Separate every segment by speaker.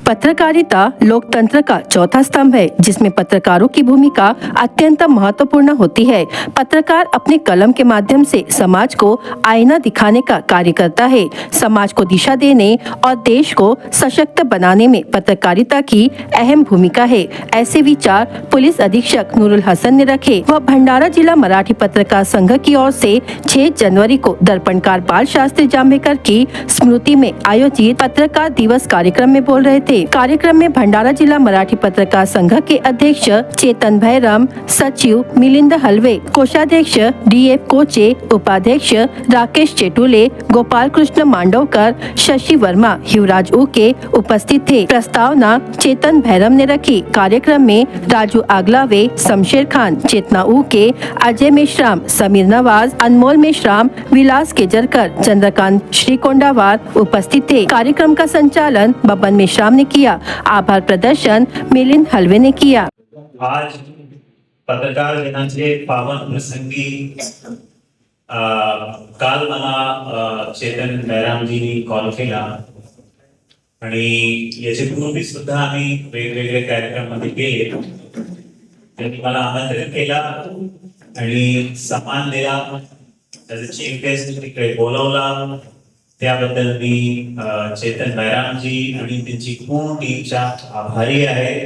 Speaker 1: पत्रकारिता लोकतंत्र का चौथा स्तंभ है, जिसमें पत्रकारों की भूमिका अत्यंत महत्वपूर्ण होती है। पत्रकार अपने कलम के माध्यम से समाज को आईना दिखाने का कार्य करता है। समाज को दिशा देने और देश को सशक्त बनाने में पत्रकारिता की अहम भूमिका है। ऐसे विचार पुलिस अधीक्षक नूरुल हसन ने रखे। वह भंडारा जिला मराठी पत्रकार संघ की ओर से 6 जनवरी को दर्पणकार बाल शास्त्री जांभेकर की स्मृति में आयोजित पत्रकार दिवस कार्यक्रम में बोल रहे थे। कार्यक्रम में भंडारा जिला मराठी पत्रकार संघ के अध्यक्ष चेतन भैरम, सचिव मिलिंद हलवे, कोषाध्यक्ष DF कोचे, उपाध्यक्ष राकेश चेटुले, गोपाल कृष्ण मांडवकर, शशि वर्मा, युवराज उके उपस्थित थे। प्रस्तावना चेतन भैरम ने रखी। कार्यक्रम में राजू आगलावे, शमशेर खान, चेतना उके, अजय मेश्राम, समीर नवाज, अनमोल मेश्राम, विलास केजरकर, चंद्रकांत श्रीकोंडावार उपस्थित थे। कार्यक्रम का संचालन बबन मेश्राम ने किया। आभार प्रदर्शन मिलिंद हलवे ने किया।
Speaker 2: आज पत्रकार दिनाचे पावन प्रसंगी काल मला चेतन भैरामजींनी कॉल केला आणि याच्या पूर्वी सुद्धा आम्ही वेगवेगळे कार्यक्रम मध्ये गेले. त्यांनी मला आमंत्रित केला आणि सन्मान दिला. त्याचे चीफ गेस्ट तिकडे बोलवला. त्याबद्दल मी चेतन भैरामजी आणि त्यांची पूर्ण टीमच्या आभारी आहे.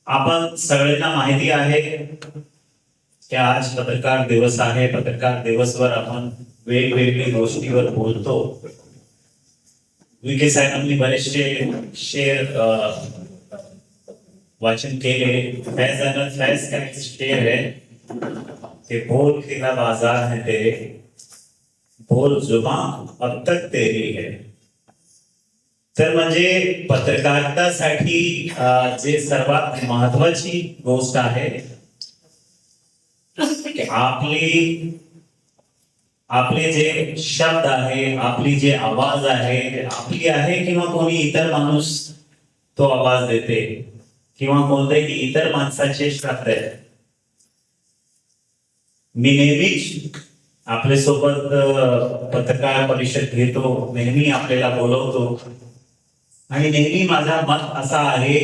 Speaker 2: आपण सगळ्यांना माहिती आहे की आज पत्रकार दिवस आहे. पत्रकार दिवसवर आपण वेगवेगळ्या गोष्टीवर बोलतो. विखे साहेबांनी बरेचसे शेर वाचन केले. फैज का एक शेर है कि बोल खिला बाजार है तेरे, बोल जुबान अब तक तेरी है. तर म्हणजे पत्रकारितासाठी जे सर्वात महत्वाची गोष्ट आहे आपले जे शब्द आहे, आपली जे आवाज आहे, आपली आहे किंवा कोणी इतर माणूस तो आवाज देते किंवा कोणतेही इतर माणसाचे शब्द आहेत. मी नेहमीच आपल्या सोबत पत्रकार परिषद घेतो, नेहमी आपल्याला बोलवतो आणि नेहमी माझा मत असा आहे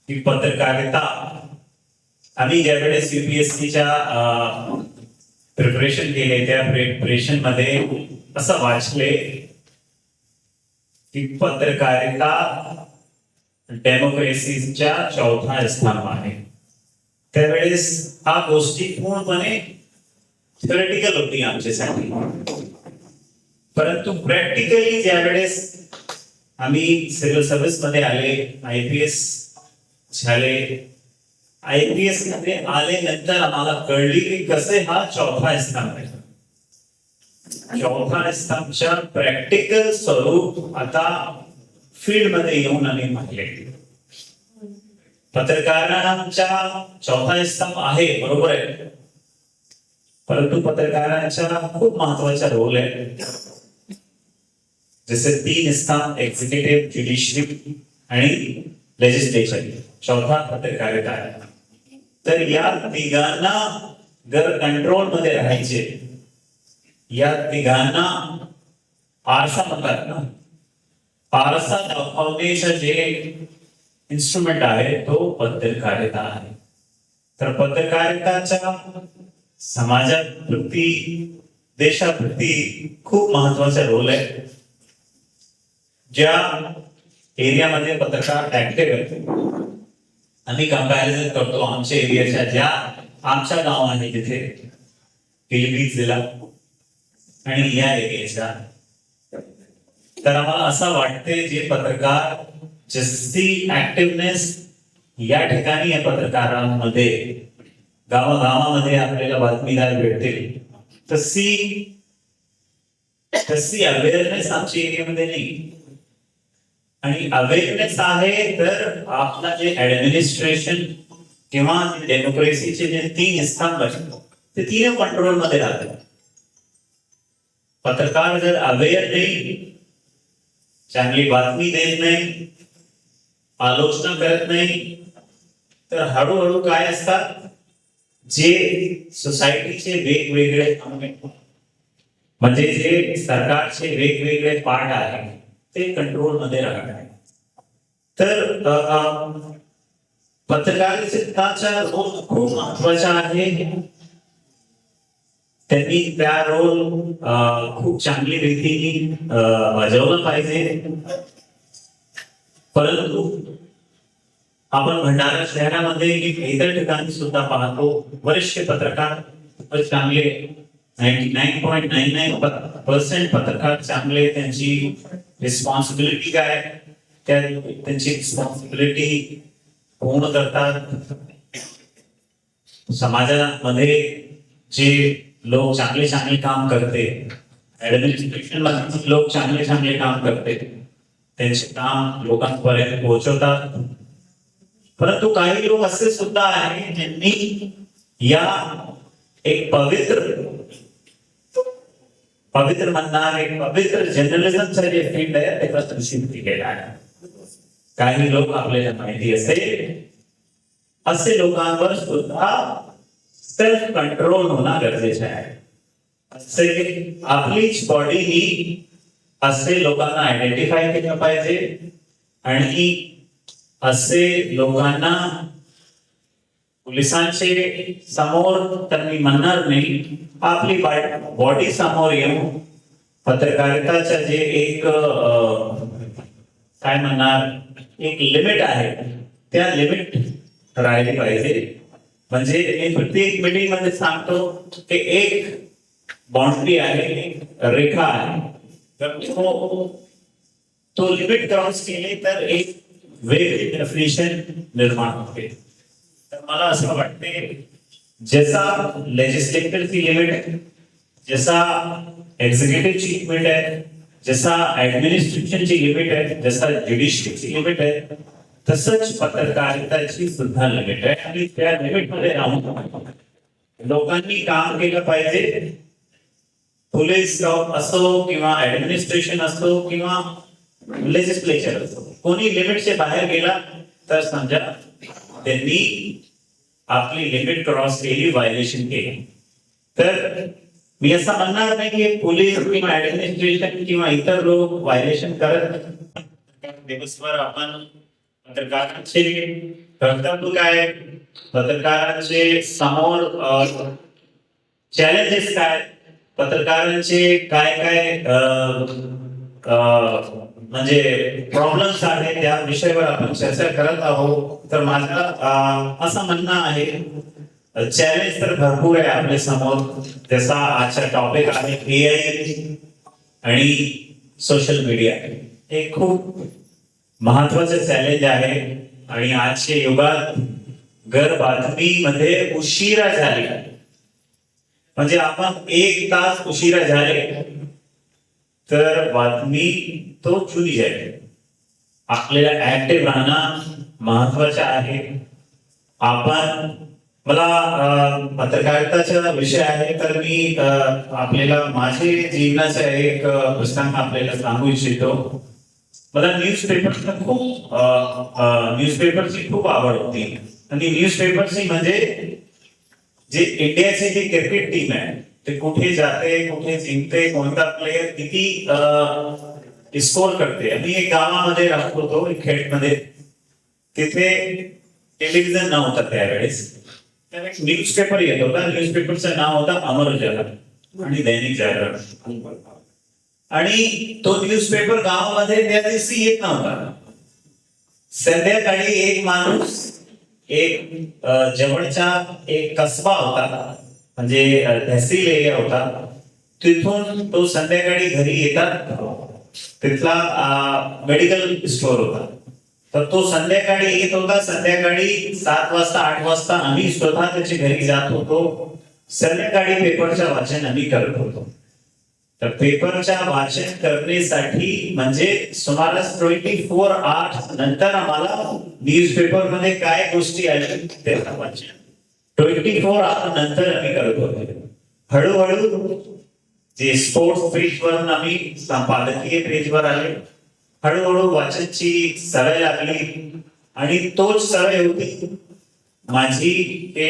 Speaker 2: की पत्रकारिता आम्ही ज्यावेळेस UPSCच्या प्रिपरेशन केले त्या प्रिपरेशन मध्ये असं वाचले की पत्रकारिता डेमोक्रेसीच्या चौथा स्तंभ आहे. त्यावेळेस हा गोष्टी पूर्णपणे थिओरिटिकल होती आमच्यासाठी, परंतु प्रॅक्टिकली ज्यावेळेस आम्ही सिव्हिल सर्व्हिस मध्ये आले, IPS झाले, IPS मध्ये आले नंतर आम्हाला कळली की कसे हा चौथा स्तंभ आहे. चौथा स्तंभच्या प्रॅक्टिकल स्वरूप आता फील्ड मध्ये येऊन आम्ही पाहिले. पत्रकारांचा चौथा स्तंभ आहे, बरोबर आहे, परंतु पत्रकारांचा खूप महत्वाचा रोल आहे. जसे 3 स्तंभ एक्झिक्युटिव्ह, ज्युडिशियरी आणि लेजिस्लेचर, चौथा पत्रकारिता आहे. तर या तिघांना जर कंट्रोल मध्ये राहायचे, या तिघांना आरसा म्हणतात ना, आरसा दाखवण्याचं जे इन्स्ट्रुमेंट आहे तो पत्रकारिता आहे. तर पत्रकारिताच्या समाजाप्रती, देशाप्रती खूप महत्वाचा रोल आहे. ज्या एरियामध्ये पत्रकार ऍक्टिव्ह आहेत, आम्ही कंपॅरिझन करतो आमच्या एरियाच्या, ज्या आमच्या गाव आहे तिथे पिलभीत जिल्हा आणि या एरियाच्या, तर आम्हाला असं वाटते जे पत्रकार जास्ती ऍक्टिव्हनेस या ठिकाणी या पत्रकारांमध्ये गावागावामध्ये आपल्याला बातमीदार भेटतील, तशी अवेअरनेस आमच्या एरियामध्ये नाही. आणि अवेअरनेस आहे तर आपला जे ऍडमिनिस्ट्रेशन किंवा डेमोक्रेसीचे जे 3 स्तंभ आहेत ते 3 कंट्रोल मध्ये राहतात. पत्रकार जर अवेअर नाही, चांगली बातमी देत नाही, आलोचना करत नाही, तर हळूहळू काय असतात, जे सोसायटीचे वेगवेगळे म्हणजे जे सरकारचे वेगवेगळे पार्ट आहेत ते कंट्रोलमध्ये राहणे. तर पत्रकारितेचा रोल खूप महत्वाचा आहे. त्यांनी त्या रोल खूप चांगली रीतीने बजावला पाहिजे. परंतु आपण भंडारा शहरामध्ये इतर ठिकाणी सुद्धा पाहतो वरिष्ठ पत्रकार चांगले 99.99% पत्रकार चांगले त्यांची रिस्पॉन्सिबिलिटी काय त्यांची रिस्पॉन्सिबिलिटी पूर्ण करतात. समाजामध्ये जे लोक चांगले चांगले काम करते, ऍडमिनिस्ट्रेशन मध्ये लोक चांगले चांगले काम करते, त्यांचे काम लोकांपर्यंत पोहोचवतात. परंतु काही लोक असे सुद्धा आहेत ज्यांनी या एक पवित्र म्हणणार एक पवित्र जर्नलिझमचा जे फील्ड आहे त्याचा दूषित केलेला आहे. काही लोक आपल्याला माहिती असेल असे लोकांवर सुद्धा सेल्फ कंट्रोल होणं गरजेचं आहे. असे आपलीच बॉडी ही असे लोकांना आयडेंटिफाय केलं पाहिजे आणि असे लोकांना पोलिसांचे समोर तर मी म्हणणार नाही, आपली बॉडी समोर येऊन पत्रकारिताचं जे एक काय म्हणणार एक लिमिट आहे त्या लिमिट राहिली पाहिजे. म्हणजे मी प्रत्येक मीटिंग मध्ये सांगतो की एक बाउंड्री आहे, एक रेखा आहे. तर तो लिमिट क्रॉस केली तर एक वेगळी डेफिनेशन निर्माण होते. तर मला असं वाटते जसा लेजिस्लेटरची लिमिट आहे, जसा एक्झिक्युटिव्हची लिमिट आहे, जसा ऍडमिनिस्ट्रेशनची लिमिट आहे, जसा ज्युडिशियरीची लिमिट आहे, तसंच पत्रकारिताची सुद्धा लिमिट आहे. आणि त्या लिमिट मध्ये राहून लोकांनी काम केलं पाहिजे. पोलीस असो किंवा ऍडमिनिस्ट्रेशन असो किंवा लेजिस्लेचर असो, कोणी लिमिटचे बाहेर गेला तर समजा त्यांनी आपली लिमिट क्रॉस केली, व्हायलेशन केली. तर मी असं म्हणणार नाही की पोलीस किंवा ऍडमिनिस्ट्रेशन किंवा इतर लोक व्हायलेशन करत. दिवसभर आपण पत्रकारांचे कर्तव्य काय, पत्रकारांचे समोर चॅलेंजेस काय, पत्रकारांचे काय काय म्हणजे प्रॉब्लेम्स आहेत त्या विषयावर आपण चर्चा करत आहोत. तर माझं असं म्हणणं आहे चॅलेंज तर भरपूर आहे आपल्या समोर. जसा आजचा टॉपिक आहे AI आणि सोशल मीडिया, हे खूप महत्वाचं चॅलेंज आहे. आणि आजच्या युगात बातमीमध्ये उशिरा झाली, म्हणजे आपण 1 तास उशिरा झाले तर बातमी तो चुकी जाईल. आपल्याला ऍक्टिव्ह राहणं महत्वाचं आहे. आपण मला पत्रकारिताचा विषय आहे तर मी आपल्याला माझे जीवनाचं एक प्रसंग आपल्याला सांगू इच्छितो. मला न्यूजपेपरची खूप आवड होती. आणि न्यूजपेपरची म्हणजे जे इंडियाची जी क्रिकेट टीम आहे ते कुठे जाते, कुठे जिंकते, कोणता प्लेयर किती स्कोर करते. आम्ही एक गावामध्ये राहत होतो, एक खेडमध्ये. तिथे टेलिव्हिजन नव्हता त्यावेळेस. तर एक न्यूजपेपर येत होता. न्यूजपेपरचं नाव होता अमर उजाला आणि दैनिक जागरण. आणि तो न्यूजपेपर गावामध्ये त्या दिवशी येत नव्हता. संध्याकाळी एक माणूस एक जवळचा एक कसबा होता, म्हणजे तहसील एरिया होता, तिथून तो संध्याकाळी घरी येतात. तिथला मेडिकल स्टोर होता. तर तो संध्याकाळी येत होता. संध्याकाळी 7 वाजता 8 वाजता आम्ही स्वतः त्याच्या घरी जात होतो. संध्याकाळी पेपरचं वाचन आम्ही करत होतो. तर पेपरच्या वाचन करण्यासाठी म्हणजे सुमारे 24 आवर्स नंतर आम्हाला न्यूजपेपर मध्ये काय गोष्टी आल्या त्याचं वाचन 24 आवर्स नंतर आम्ही करत होतो. हळूहळू जे स्पोर्ट्स पेजवर आम्ही संपादकीय पेजवर आले. हळूहळू वाचनची सवय लागली आणि तोच सवय होती माझी. ते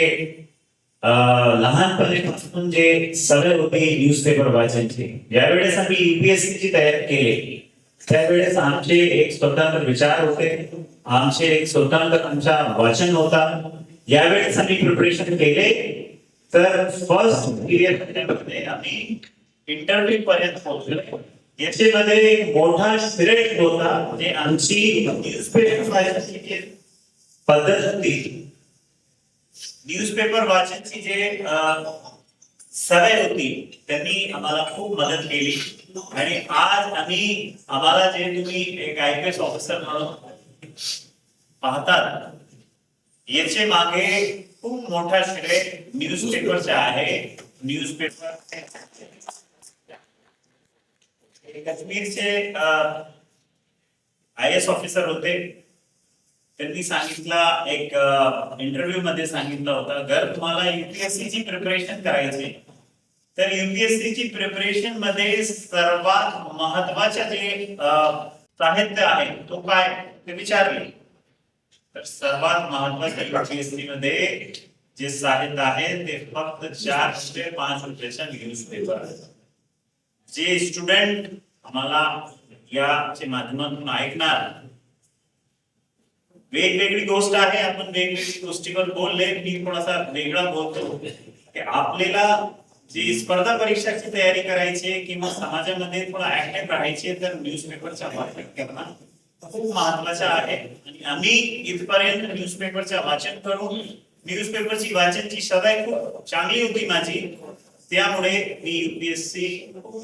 Speaker 2: लहानपणीपासून जे सवय होती न्यूजपेपर वाचनची. ज्यावेळेस आम्ही UPSC ची तयारी केली त्यावेळेस आमचे एक स्वतंत्र विचार होते, आमचे एक स्वतंत्र आमचा वाचन होता. यावेळेस आम्ही प्रिपरेशन केले तर फर्स्ट पिरियड मध्ये आम्ही इंटरव्ह्यू पर्यंत पोहोचलो. याच्यामध्ये एक मोठा स्पिरिट होता, म्हणजे आमची न्यूजपेपर वाचनाची पद्धत होती. न्यूजपेपर वाचनाची जे सवय होती त्यांनी आम्हाला खूप मदत केली. आणि आज आम्हाला जे तुम्ही एक IPS ऑफिसर म्हणून पाहतात, याचे मागे खूप मोठा श्रेय न्यूजपेपरचा आहे. न्यूजपेपर काश्मीरचे IAS ऑफिसर होते. त्यांनी सांगितला, एक इंटरव्ह्यू मध्ये सांगितलं होतं, जर तुम्हाला UPSC ची प्रिपरेशन करायची तर UPSC ची प्रिपरेशन मध्ये सर्वात महत्वाचे जे साहित्य आहे तो काय ते विचारले. तर सर्वात महत्वाचे UPSC मध्ये जे साहित्य आहे ते फक्त 4 ते 5 रुपयाचा न्यूजपेपर आहे. जे स्टुडंट आम्हाला याच्या माध्यमातून ऐकणार, वेगवेगळी गोष्ट आहे, आपण वेगवेगळी गोष्टीवर बोलले, मी थोडासा वेगळा बोलतो की आपल्याला जी स्पर्धा परीक्षाची तयारी करायची किंवा समाजामध्ये थोडा ऍक्टिव्ह राहायचे तर न्यूजपेपरचा वापर करणं खूप महत्वाचं आहे. आणि आम्ही इथपर्यंत न्यूजपेपरचं वाचन करून न्यूजपेपरची वाचनची सवय खूप चांगली होती माझी, त्यामुळे मी UPSC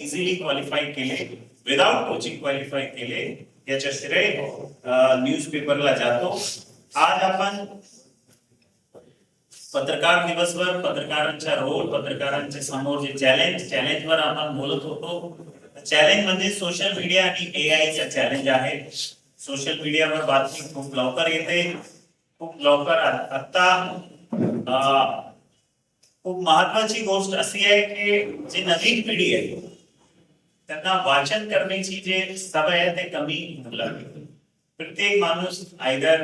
Speaker 2: इझिली क्वालिफाय केले, विदाउट कोचिंग क्वालिफाय केले. याच्या श्रेय न्यूजपेपरला जातो. आज आपण पत्रकार दिवसवर पत्रकारांचा रोल, पत्रकारांच्या समोर जे चॅलेंज वर आपण बोलत होतो. चॅलेंज म्हणजे सोशल मीडिया आणि AI चा चॅलेंज आहे. सोशल मीडियावर बातमी खूप लवकर येते, खूप लवकर. आता खूप महत्वाची गोष्ट अशी आहे की जी नवीन पिढी आहे त्यांना वाचन करण्याची जे सवय आहे ते कमी होऊ लागली. प्रत्येक माणूस आयदर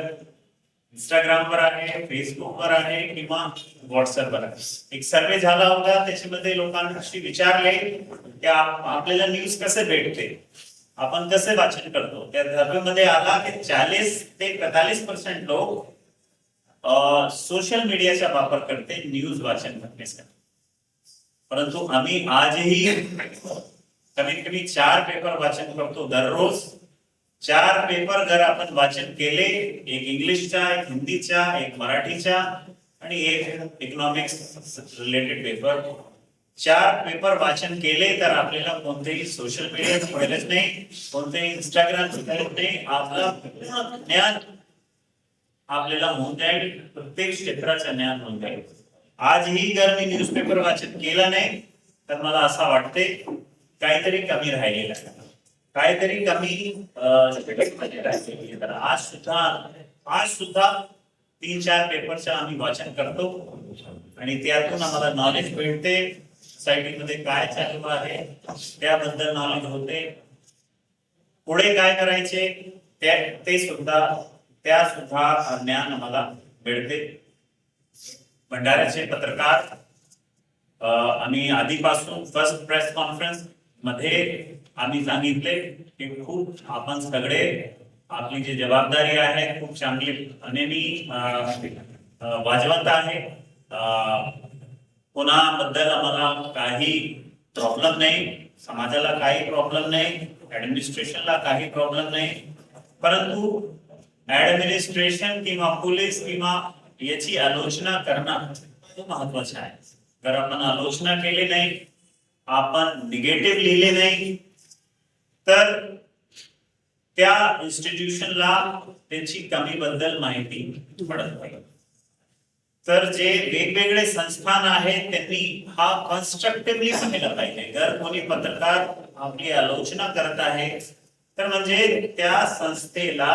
Speaker 2: इंस्टाग्रामवर आहे, फेसबुकवर आहे किंवा व्हॉट्सअपवर आहे. एक सर्वे झाला होता, त्याच्यामध्ये लोकांशी विचारले की आपल्याला न्यूज कसे भेटते, आपण कसे वाचन करतो. त्या सर्वेमध्ये आला की 40 ते 45% लोक सोशल मीडियाचा वापर करते न्यूज वाचन करण्यासाठी. परंतु आम्ही आजही कमीत कमी 4 पेपर वाचन करतो दररोज. 4 पेपर जर आपण वाचन केले, एक इंग्लिशचा, एक हिंदीचा, एक मराठीचा आणि एक इकॉनॉमिक्स रिलेटेड पेपर, 4 पेपर वाचन केले तर आपल्याला कोणतेही सोशल मीडियाची गरज नाही, कोणतेही इंस्टाग्रामची गरज नाही. आपलं पूर्ण ज्ञान आपल्याला होऊन जाईल, प्रत्येक क्षेत्राचं ज्ञान होऊन जाईल. आजही जर मी न्यूजपेपर वाचन केलं नाही तर मला असं वाटते काहीतरी कमी राहिलेलं आहे, काहीतरी कमी राहिलेली. तर आज सुद्धा 3-4 पेपरचं आम्ही वाचन करतो आणि त्यातून आम्हाला नॉलेज मिळते. सोसायटीमध्ये काय चालू आहे त्याबद्दल नॉलेज होते. पुढे काय करायचे त्या सुद्धा ज्ञान आम्हाला मिळते. भंडाऱ्याचे पत्रकार आम्ही आधीपासून फर्स्ट प्रेस कॉन्फरन्स मध्ये आम्ही सांगितले की खूप आपण सगळे आपली जी जबाबदारी आहे खूप चांगली नेहमी वाजवत आहे. कोणाबद्दल आम्हाला काही प्रॉब्लेम नाही, समाजाला काही प्रॉब्लेम नाही, ऍडमिनिस्ट्रेशनला काही प्रॉब्लेम नाही. परंतु ऍडमिनिस्ट्रेशन किंवा पोलीस किंवा याची आलोचना करणं खूप महत्वाचं आहे. जर आपण आलोचना केली नाही, आपण निगेटिव्ह लिहिले नाही तर त्या इन्स्टिट्यूशनला त्याची कमी बद्दल माहिती पडत नाही. तर जे वेगवेगळे संस्थान आहेत त्यांनी हा कन्स्ट्रक्टिव्हली पाहिला पाहिजे. जर कोणी पत्रकार आपली आलोचना करत आहे तर म्हणजे त्या संस्थेला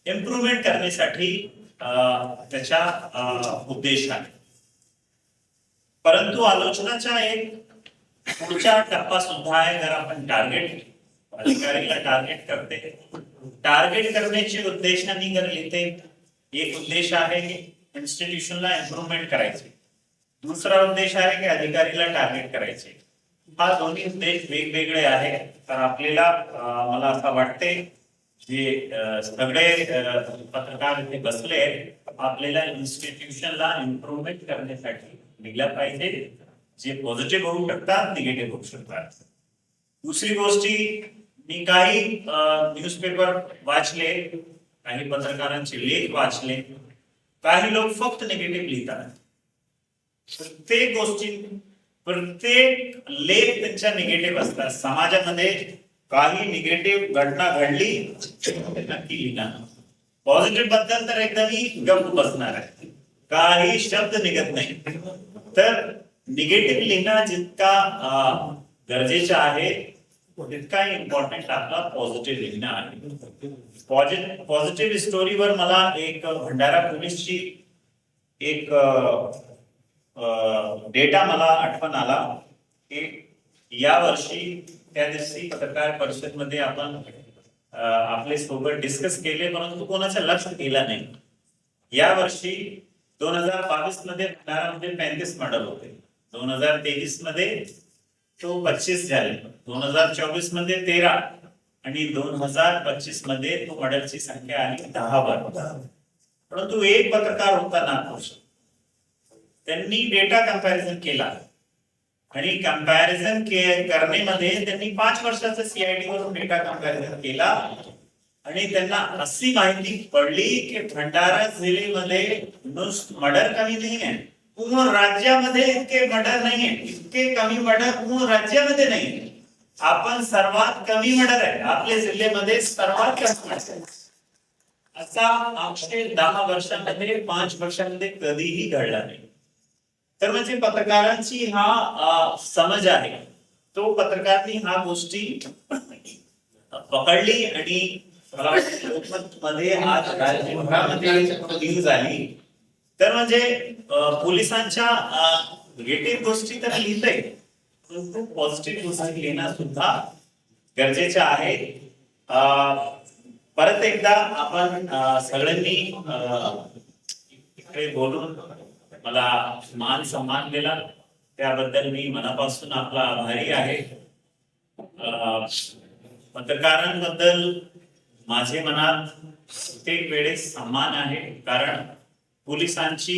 Speaker 2: इम्प्रूव्हमेंट करण्यासाठी त्याचा उद्देश आहे. परंतु आलोचनाचा एक पुढचा टप्पा सुद्धा आहे. जर आपण अधिकारीला टार्गेट करते, टार्गेट करण्याचे उद्देशाने जर लिहिते, एक उद्देश आहे की इन्स्टिट्यूशनला इम्प्रूव्हमेंट करायचे, दुसरा उद्देश आहे की अधिकारीला टार्गेट करायचे. हा दोन्ही उद्देश वेगवेगळे आहे. तर आपल्याला मला असं वाटते जे सगळे पत्रकार इथे बसले आहेत, आपल्याला इन्स्टिट्यूशनला इम्प्रुव्हमेंट करण्यासाठी दिला पाहिजे. जे पॉझिटिव्ह होऊ शकतात, निगेटिव्ह होऊ शकतात. दुसरी गोष्टी, मी काही न्यूजपेपर वाचले, काही पत्रकारांचे लेख वाचले, काही लोक फक्त निगेटिव्ह लिहितात. प्रत्येक लेख त्यांच्या निगेटिव्ह असतात. समाजामध्ये काही निगेटिव्ह घटना घडली नक्की लिहिणार. पॉझिटिव्ह बद्दल तर एकदमही गप्प बसणार आहे, काही शब्द निघत नाही. तर निगेटिव्ह लिहिणं जितका गरजेचं आहे तितका इम्पॉर्टंट आपला पॉझिटिव्ह लिहिणं आहे. पॉझिटिव्ह स्टोरीवर मला एक भंडारा पोलीसची एक डेटा मला आठवण आला की या वर्षी त्या दिवशी पत्रकार परिषद मध्ये आपण आपले सोबत डिस्कस केले, परंतु कोणाचं लक्ष गेला नाही. या वर्षी 2022 मध्ये भंडारामध्ये 35 मर्डर होते, 2023 मध्ये तो 25 झाले, 2024 मध्ये 13 आणि 2025 मध्ये तो मर्डरची संख्या आली 10 वर. परंतु एक पत्रकार होता नागपूरचा, त्यांनी डेटा कंपॅरिझन केला आणि कंपॅरिझन करण्यामध्ये त्यांनी 5 वर्षाचा सीआयडी वरून डेटा कंपॅरिझन केला आणि त्यांना अशी माहिती पडली की भंडारा जिल्ह्यामध्ये मर्डर कमी नाही आहे, पूर्ण राज्यामध्ये इतके मर्डर नाही आहे, इतके कमी मर्डर पूर्ण राज्यामध्ये नाही. आपण सर्वात कमी मर्डर आहे आपल्या जिल्ह्यामध्ये, सर्वात कमी मर्डर असा 810 वर्षांमध्ये 5 वर्षांमध्ये कधीही घडला नाही. तर म्हणजे पत्रकारांची हा समज आहे, तो पत्रकारांनी हा गोष्टी पकडली आणि मला वाटतं लोकमतमध्ये आज राज्यभरामध्ये न्यूज आली. तर म्हणजे पोलिसांच्या निगेटिव्ह गोष्टी तर लिहितंय, परंतु पॉझिटिव्ह गोष्टी लिहिणं सुद्धा गरजेचं आहे. परत एकदा आपण सगळ्यांनी इकडे बोलून मला मान सन्मान दिला, त्याबद्दल मी मनापासून आपला आभारी आहे. पत्रकारांबद्दल माझे मनात प्रत्येक वेळेस सन्मान आहे, कारण पोलिसांची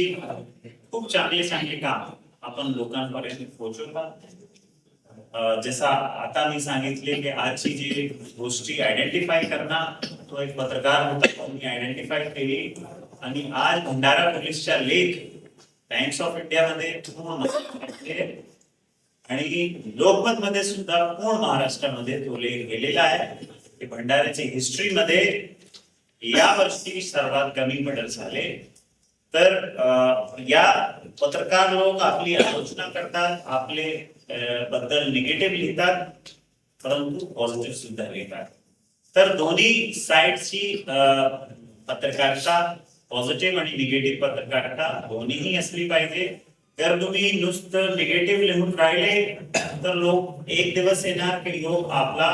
Speaker 2: खूप चांगले काम आपण लोकांपर्यंत पोहोचवतात. जसा आता मी सांगितले की आजची जी गोष्टी आयडेंटिफाय करणं, तो एक पत्रकार होता, त्यांनी आयडेंटिफाय केली आणि आज भंडारा पोलीसच्या लेख टाइम्स ऑफ इंडिया मध्ये आणि लोकमत मध्ये सुद्धा पूर्ण महाराष्ट्रामध्ये तो लेख गेलेला आहे की भंडाऱ्याची हिस्ट्री मध्ये या वर्षी सर्वात कमी मर्डर झाले. तर या पत्रकार लोक आपली आलोचना करतात, आपले बद्दल निगेटिव्ह लिहितात, परंतु पॉझिटिव्ह सुद्धा लिहितात. तर दोन्ही साइडची पत्रकारिता, पॉझिटिव्ह आणि निगेटिव्ह पत्रकारिता दोन्हीही असली पाहिजे. जर तुम्ही नुसतं निगेटिव्ह लिहून राहिले तर लोक एक दिवस येणार की लोक आपला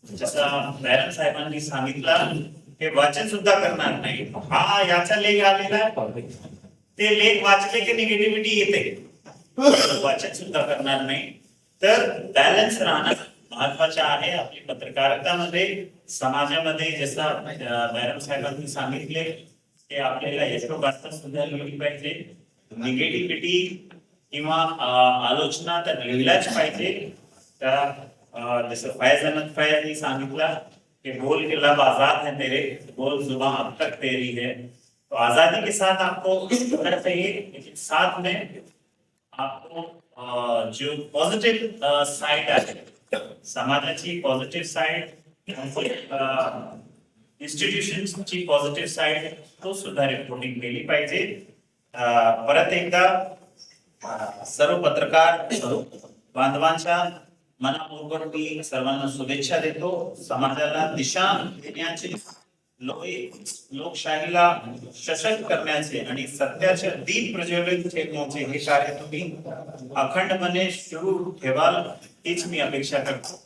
Speaker 2: जसा बॅरन साहेबांनी सांगितलं ते वाचन सुद्धा करणार नाही. हा याचा लेख आलेला आहे, ते लेख वाचले की निगेटिव्हिटी येते, वाचन सुद्धा करणार नाही. तर बॅलन्स राहणं महत्वाचं आहे आपली पत्रकारितामध्ये, समाजामध्ये. जसा बॅरन साहेबांनी सांगितले की आपल्याला यशोगाथा सुद्धा लिहिली पाहिजे, निगेटिव्हिटी किंवा आलोचना तर लिहिलाच पाहिजे. तर जसं फैज अहमद फैजनी सांगितलं कि बोल के लब आजाद है तेरे, बोल जुबान अब तक तेरी है. तो आजादी के साथ आपको करना चाहिए, लेकिन साथ में आपको जो पॉझिटिव्ह साइड आहे, समाजाची पॉझिटिव्ह साइड, इन्स्टिट्यूशनची पॉझिटिव्ह साइड, तो सुद्धा रिपोर्टिंग केली पाहिजे. परत एकदा सर्व पत्रकार बांधवांच्या मनापूर्वक मी सर्वांना शुभेच्छा देतो. समाजाला दिशा देण्याचे, लोकशाहीला सशक्त करण्याचे आणि सत्याचे दीप प्रज्वलित ठेवण्याचे हे कार्य तुम्ही अखंडपणे सुरू ठेवाल हीच मी अपेक्षा करतो.